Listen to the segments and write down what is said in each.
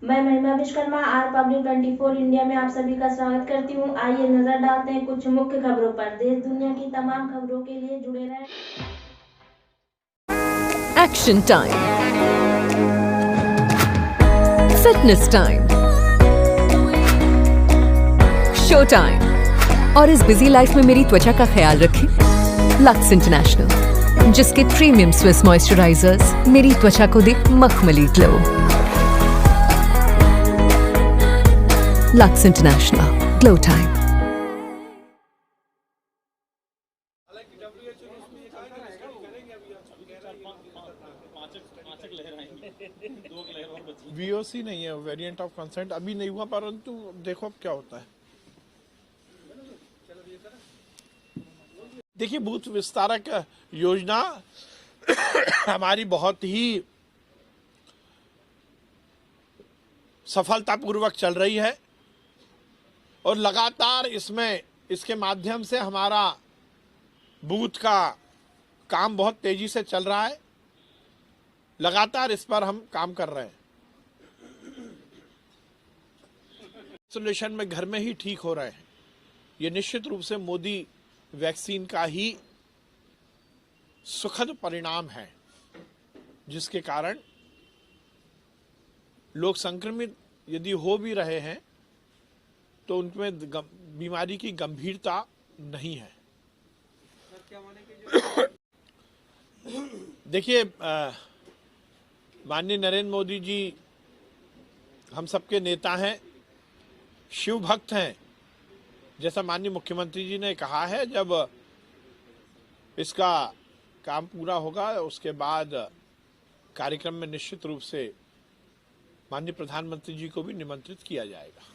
मैं महिमा Vishwakarma are public 24 India में आप सभी का स्वागत करती हूँ। आइए नजर डालते हैं कुछ मुख्य खबरों पर। देश दुनिया की तमाम खबरों के लिए जुड़े रहें। Action time, fitness time, show time. और इस बिजी लाइफ में मेरी त्वचा का ख्याल रखें लक्स इंटरनेशनल, जिसके प्रीमियम स्विस मॉइस्चराइजर्स मेरी त्वचा को दे मखमली glow. Lux international, glow time. VOC नहीं है, वेरिएंट ऑफ कंसेंट अभी नहीं हुआ, परंतु देखो अब क्या होता है। देखिए, बूथ विस्तारक योजना हमारी बहुत ही सफलतापूर्वक चल रही है और लगातार इसके माध्यम से हमारा बूथ का काम बहुत तेजी से चल रहा है। लगातार इस पर हम काम कर रहे हैं। आइसोलेशन में घर में ही ठीक हो रहे हैं। ये निश्चित रूप से मोदी वैक्सीन का ही सुखद परिणाम है, जिसके कारण लोग संक्रमित यदि हो भी रहे हैं तो उनमें बीमारी की गंभीरता नहीं है। देखिए, माननीय नरेंद्र मोदी जी हम सबके नेता हैं, शिव भक्त हैं। जैसा माननीय मुख्यमंत्री जी ने कहा है, जब इसका काम पूरा होगा उसके बाद कार्यक्रम में निश्चित रूप से माननीय प्रधानमंत्री जी को भी निमंत्रित किया जाएगा।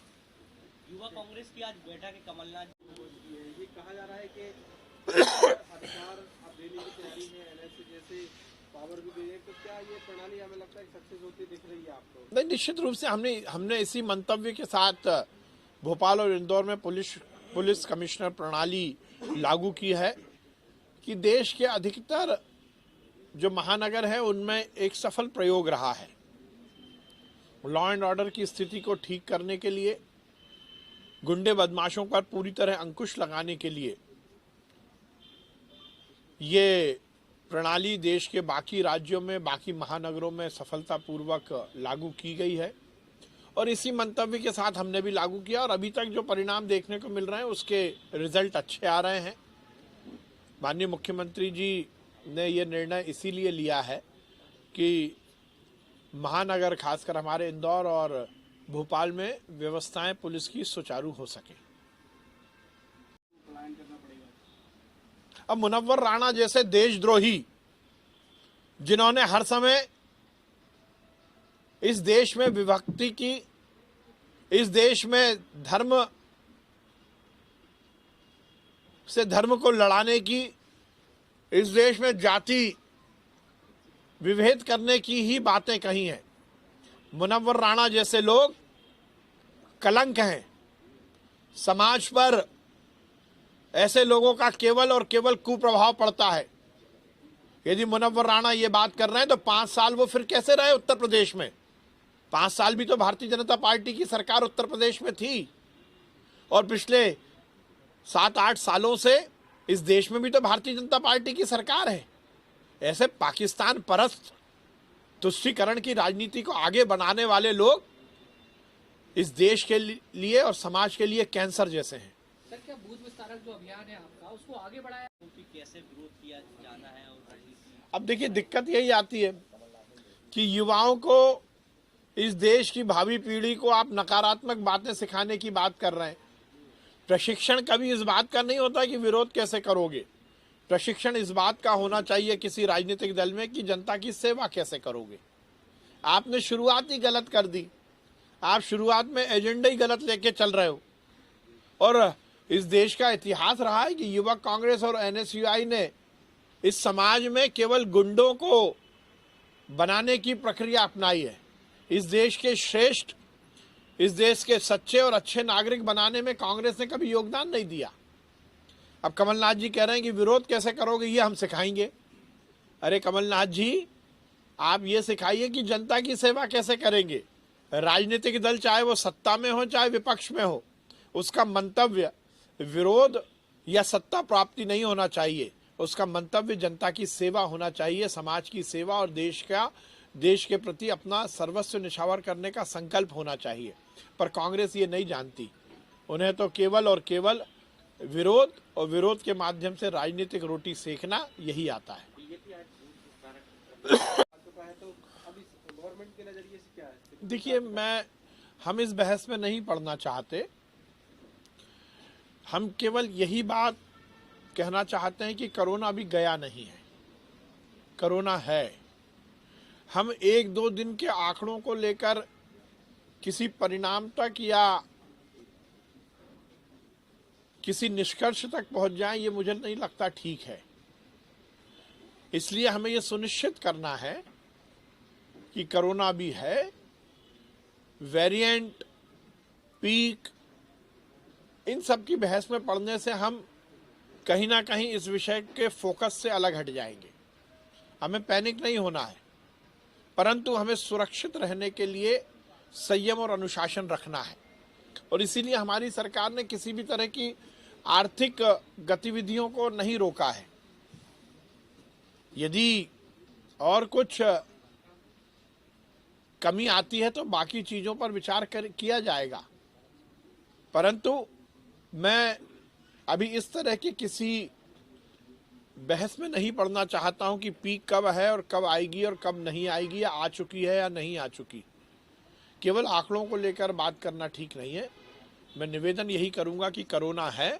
युवा कांग्रेस की आज बैठक है, कमलनाथ ये कहा जा रहा है कि अधिकार अब देने की तैयारी में एनएसए जैसे पावर भी दे रहे, तो क्या ये प्रणाली हमें लगता है सक्सेस होती दिख रही है आपको? नहीं, निश्चित रूप से हमने इसी मंतव्य के साथ भोपाल और इंदौर में पुलिस कमिश्नर प्रणाली लागू की है कि देश के अधिकतर जो महानगर है उनमें एक सफल प्रयोग रहा है। लॉ एंड ऑर्डर की स्थिति को ठीक करने के लिए, गुंडे बदमाशों पर पूरी तरह अंकुश लगाने के लिए ये प्रणाली देश के बाकी राज्यों में, बाकी महानगरों में सफलतापूर्वक लागू की गई है और इसी मंतव्य के साथ हमने भी लागू किया और अभी तक जो परिणाम देखने को मिल रहे हैं उसके रिजल्ट अच्छे आ रहे हैं। माननीय मुख्यमंत्री जी ने ये निर्णय इसीलिए लिया है कि महानगर, खासकर हमारे इंदौर और भोपाल में व्यवस्थाएं पुलिस की सुचारू हो सके। अब मुनव्वर राणा जैसे देशद्रोही, जिन्होंने हर समय इस देश में विभक्ति की, इस देश में धर्म को लड़ाने की, इस देश में जाति विभेद करने की ही बातें कही हैं, मुनव्वर राणा जैसे लोग कलंक हैं। समाज पर ऐसे लोगों का केवल और केवल कुप्रभाव पड़ता है। यदि मुनव्वर राणा ये बात कर रहे हैं तो 5 साल वो फिर कैसे रहे उत्तर प्रदेश में? 5 साल भी तो भारतीय जनता पार्टी की सरकार उत्तर प्रदेश में थी और पिछले 7-8 सालों से इस देश में भी तो भारतीय जनता पार्टी की सरकार है। ऐसे पाकिस्तान परस्त तुष्टीकरण की राजनीति को आगे बढ़ाने वाले लोग इस देश के लिए और समाज के लिए कैंसर जैसे हैं। सर, क्या बूथ विस्तारक जो अभियान है आपका, उसको आगे बढ़ाया, उनकी कैसे विरोध किया जाना है? और अब देखिए, दिक्कत यही आती है कि युवाओं को, इस देश की भावी पीढ़ी को आप नकारात्मक बातें सिखाने की बात कर रहे हैं। प्रशिक्षण कभी इस बात का नहीं होता कि विरोध कैसे करोगे। प्रशिक्षण इस बात का होना चाहिए किसी राजनीतिक दल में कि जनता की सेवा कैसे करोगे। आपने शुरुआत ही गलत कर दी। आप शुरुआत में एजेंडा ही गलत लेके चल रहे हो और इस देश का इतिहास रहा है कि युवक कांग्रेस और एनएसयूआई ने इस समाज में केवल गुंडों को बनाने की प्रक्रिया अपनाई है। इस देश के श्रेष्ठ, इस देश के सच्चे और अच्छे नागरिक बनाने में कांग्रेस ने कभी योगदान नहीं दिया। अब कमलनाथ जी कह रहे हैं कि विरोध कैसे करोगे, ये हम सिखाएंगे। अरे कमलनाथ जी, आप ये सिखाइए कि जनता की सेवा कैसे करेंगे। राजनीतिक दल चाहे वो सत्ता में हो चाहे विपक्ष में हो, उसका मंतव्य विरोध या सत्ता प्राप्ति नहीं होना चाहिए। उसका मंतव्य जनता की सेवा होना चाहिए, समाज की सेवा और देश के प्रति अपना सर्वस्व निछावर करने का संकल्प होना चाहिए। पर कांग्रेस ये नहीं जानती। उन्हें तो केवल और केवल विरोध और विरोध के माध्यम से राजनीतिक रोटी सेकना यही आता है। देखिए, हम इस बहस में नहीं पड़ना चाहते। हम केवल यही बात कहना चाहते हैं कि कोरोना अभी गया नहीं है, कोरोना है। हम 1-2 दिन के आंकड़ों को लेकर किसी परिणाम तक या किसी निष्कर्ष तक पहुंच जाएं, ये मुझे नहीं लगता ठीक है। इसलिए हमें ये सुनिश्चित करना है कि कोरोना भी है, वेरिएंट, पीक, इन सब की बहस में पड़ने से हम कहीं ना कहीं इस विषय के फोकस से अलग हट जाएंगे। हमें पैनिक नहीं होना है, परंतु हमें सुरक्षित रहने के लिए संयम और अनुशासन रखना है। और इसीलिए हमारी सरकार ने किसी भी तरह की आर्थिक गतिविधियों को नहीं रोका है। यदि और कुछ कमी आती है तो बाकी चीजों पर विचार किया जाएगा, परंतु मैं अभी इस तरह की किसी बहस में नहीं पड़ना चाहता हूं कि पीक कब है और कब आएगी और कब नहीं आएगी, या आ चुकी है या नहीं आ चुकी। केवल आंकड़ों को लेकर बात करना ठीक नहीं है। मैं निवेदन यही करूंगा कि कोरोना है,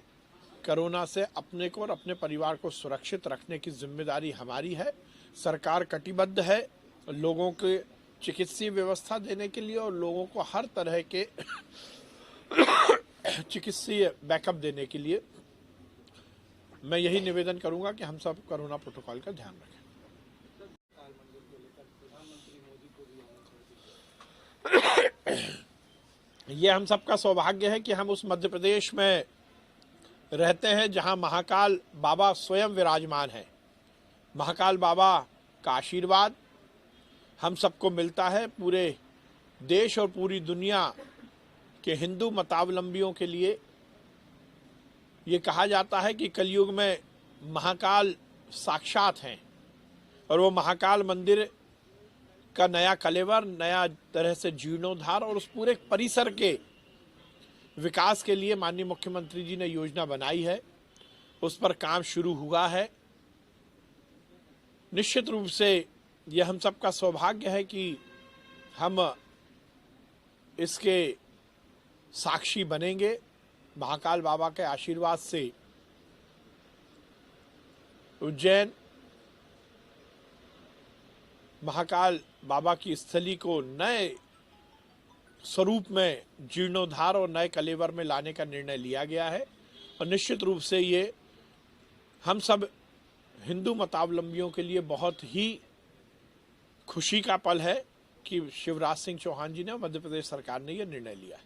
कोरोना से अपने को और अपने परिवार को सुरक्षित रखने की जिम्मेदारी हमारी है। सरकार कटिबद्ध है लोगों के चिकित्सीय व्यवस्था देने के लिए और लोगों को हर तरह के चिकित्सीय बैकअप देने के लिए। मैं यही निवेदन करूंगा कि हम सब कोरोना प्रोटोकॉल का ध्यान रखें। ये हम सबका सौभाग्य है कि हम उस मध्य प्रदेश में रहते हैं जहां महाकाल बाबा स्वयं विराजमान है। महाकाल बाबा का आशीर्वाद हम सबको मिलता है। पूरे देश और पूरी दुनिया के हिंदू मतावलंबियों के लिए ये कहा जाता है कि कलयुग में महाकाल साक्षात हैं और वो महाकाल मंदिर का नया कलेवर, नया तरह से जीर्णोद्धार और उस पूरे परिसर के विकास के लिए माननीय मुख्यमंत्री जी ने योजना बनाई है। उस पर काम शुरू हुआ है। निश्चित रूप से यह हम सबका सौभाग्य है कि हम इसके साक्षी बनेंगे। महाकाल बाबा के आशीर्वाद से उज्जैन महाकाल बाबा की स्थली को नए स्वरूप में जीर्णोद्धार और नए कलेवर में लाने का निर्णय लिया गया है। और निश्चित रूप से ये हम सब हिंदू मतावलंबियों के लिए बहुत ही खुशी का पल है कि शिवराज सिंह चौहान जी ने, मध्य प्रदेश सरकार ने यह निर्णय लिया है।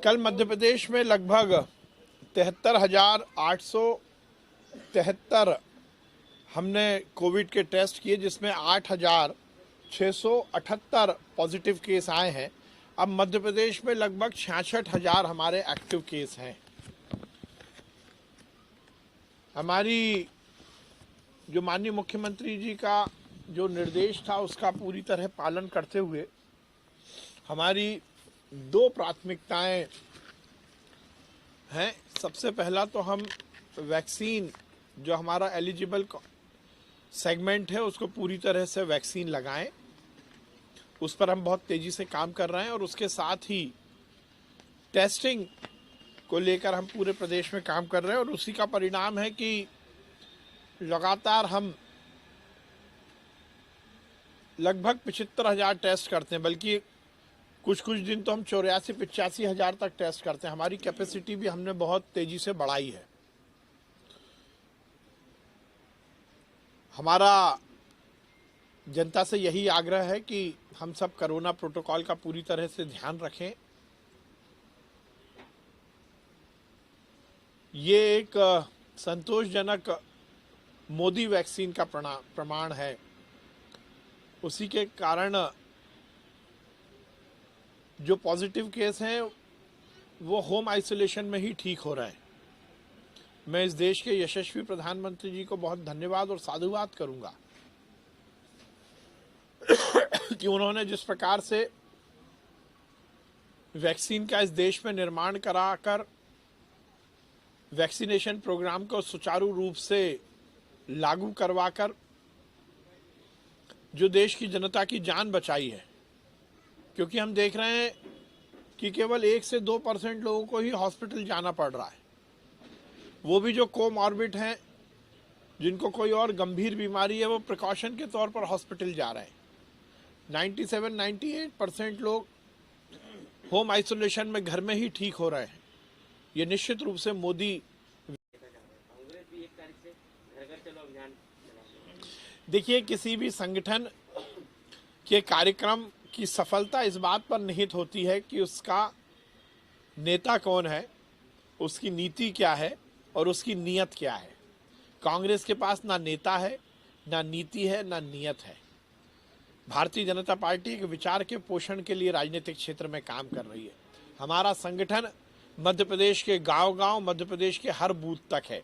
कल मध्य प्रदेश में लगभग 73,873 हमने कोविड के टेस्ट किए, जिसमें 8,678 पॉजिटिव केस आए हैं। अब मध्य प्रदेश में लगभग 66,000 हमारे एक्टिव केस हैं। हमारी जो माननीय मुख्यमंत्री जी का जो निर्देश था उसका पूरी तरह पालन करते हुए हमारी 2 प्राथमिकताएं हैं। सबसे पहला तो हम वैक्सीन, जो हमारा एलिजिबल सेगमेंट है, उसको पूरी तरह से वैक्सीन लगाएं। उस पर हम बहुत तेजी से काम कर रहे हैं और उसके साथ ही टेस्टिंग को लेकर हम पूरे प्रदेश में काम कर रहे हैं और उसी का परिणाम है कि लगातार हम लगभग 75,000 टेस्ट करते हैं, बल्कि कुछ दिन तो हम 84-85 हज़ार तक टेस्ट करते हैं। हमारी कैपेसिटी भी हमने बहुत तेजी से बढ़ाई है। हमारा जनता से यही आग्रह है कि हम सब कोरोना प्रोटोकॉल का पूरी तरह से ध्यान रखें। ये एक संतोषजनक मोदी वैक्सीन का प्रमाण है। उसी के कारण जो पॉजिटिव केस हैं वो होम आइसोलेशन में ही ठीक हो रहे हैं। मैं इस देश के यशस्वी प्रधानमंत्री जी को बहुत धन्यवाद और साधुवाद करूंगा कि उन्होंने जिस प्रकार से वैक्सीन का इस देश में निर्माण कराकर वैक्सीनेशन प्रोग्राम को सुचारू रूप से लागू करवाकर जो देश की जनता की जान बचाई है। क्योंकि हम देख रहे हैं कि केवल 1 से 2% लोगों को ही हॉस्पिटल जाना पड़ रहा है, वो भी जो कोमॉर्बिड हैं, जिनको कोई और गंभीर बीमारी है, वो प्रिकॉशन के तौर पर हॉस्पिटल जा रहे हैं। 97-98% लोग होम आइसोलेशन में घर में ही ठीक हो रहे हैं। ये निश्चित रूप से मोदी देखिए, किसी भी संगठन के कार्यक्रम की सफलता इस बात पर निहित होती है कि उसका नेता कौन है, उसकी नीति क्या है और उसकी नीयत क्या है। कांग्रेस के पास ना नेता है, ना नीति है, ना नीयत है। भारतीय जनता पार्टी एक विचार के पोषण के लिए राजनीतिक क्षेत्र में काम कर रही है। हमारा संगठन मध्य प्रदेश के गांव-गांव, मध्य प्रदेश के हर बूथ तक है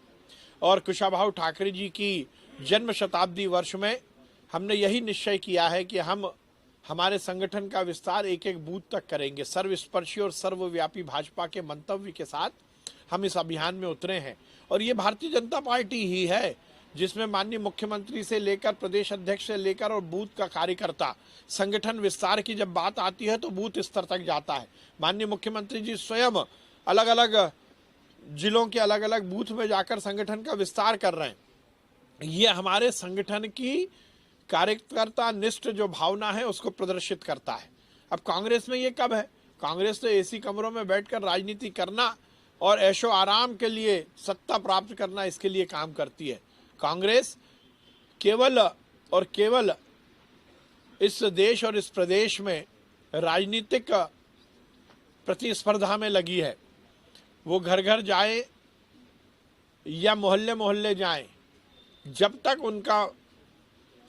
और कुशाभाऊ ठाकरे जी की जन्म शताब्दी वर्ष में हमने यही निश्चय किया है कि हम हमारे संगठन का विस्तार एक एक बूथ तक करेंगे। सर्वस्पर्शी और सर्वव्यापी भाजपा के मंतव्य के साथ हम इस अभियान में उतरे हैं और ये भारतीय जनता पार्टी ही है जिसमें माननीय मुख्यमंत्री से लेकर प्रदेश अध्यक्ष से लेकर और बूथ का कार्यकर्ता संगठन विस्तार की जब बात आती है तो बूथ स्तर तक जाता है। माननीय मुख्यमंत्री जी स्वयं अलग अलग जिलों के अलग अलग बूथ में जाकर संगठन का विस्तार कर रहे हैं। ये हमारे संगठन की कार्यकर्ता निष्ठ जो भावना है उसको प्रदर्शित करता है। अब कांग्रेस में ये कब है? कांग्रेस तो एसी कमरों में बैठकर राजनीति करना और ऐशो आराम के लिए सत्ता प्राप्त करना, इसके लिए काम करती है। कांग्रेस केवल और केवल इस देश और इस प्रदेश में राजनीतिक प्रतिस्पर्धा में लगी है। वो घर घर जाए या मोहल्ले मोहल्ले जाए, जब तक उनका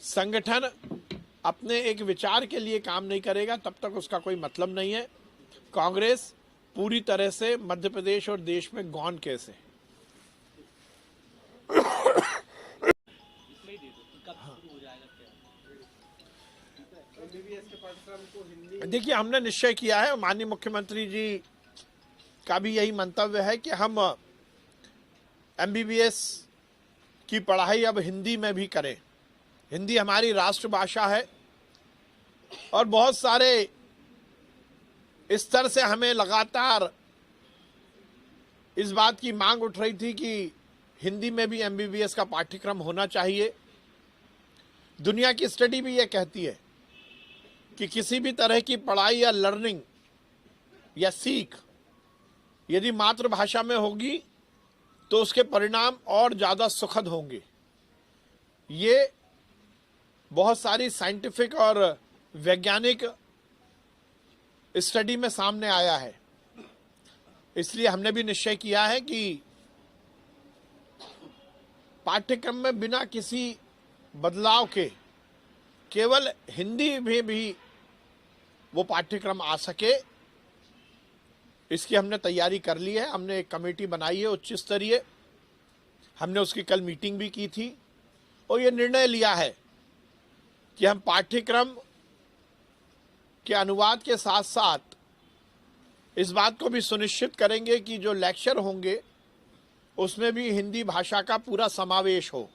संगठन अपने एक विचार के लिए काम नहीं करेगा तब तक उसका कोई मतलब नहीं है। कांग्रेस पूरी तरह से मध्य प्रदेश और देश में गौन केस है। देखिए, हमने निश्चय किया है, माननीय मुख्यमंत्री जी का भी यही मंतव्य है कि हम MBBS की पढ़ाई अब हिंदी में भी करें। हिंदी हमारी राष्ट्रभाषा है और बहुत सारे स्तर से हमें लगातार इस बात की मांग उठ रही थी कि हिंदी में भी MBBS का पाठ्यक्रम होना चाहिए। दुनिया की स्टडी भी ये कहती है कि किसी भी तरह की पढ़ाई या लर्निंग या सीख यदि मातृभाषा में होगी तो उसके परिणाम और ज़्यादा सुखद होंगे। ये बहुत सारी साइंटिफिक और वैज्ञानिक स्टडी में सामने आया है। इसलिए हमने भी निश्चय किया है कि पाठ्यक्रम में बिना किसी बदलाव के केवल हिंदी में भी वो पाठ्यक्रम आ सके, इसकी हमने तैयारी कर ली है। हमने एक कमेटी बनाई है उच्च स्तरीय, हमने उसकी कल मीटिंग भी की थी और ये निर्णय लिया है कि हम पाठ्यक्रम के अनुवाद के साथ साथ इस बात को भी सुनिश्चित करेंगे कि जो लेक्चर होंगे उसमें भी हिंदी भाषा का पूरा समावेश हो।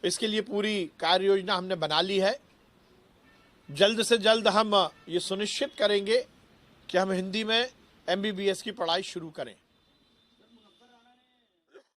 इसके लिए पूरी कार्य योजना हमने बना ली है। जल्द से जल्द हम ये सुनिश्चित करेंगे कि हम हिंदी में MBBS की पढ़ाई शुरू करें।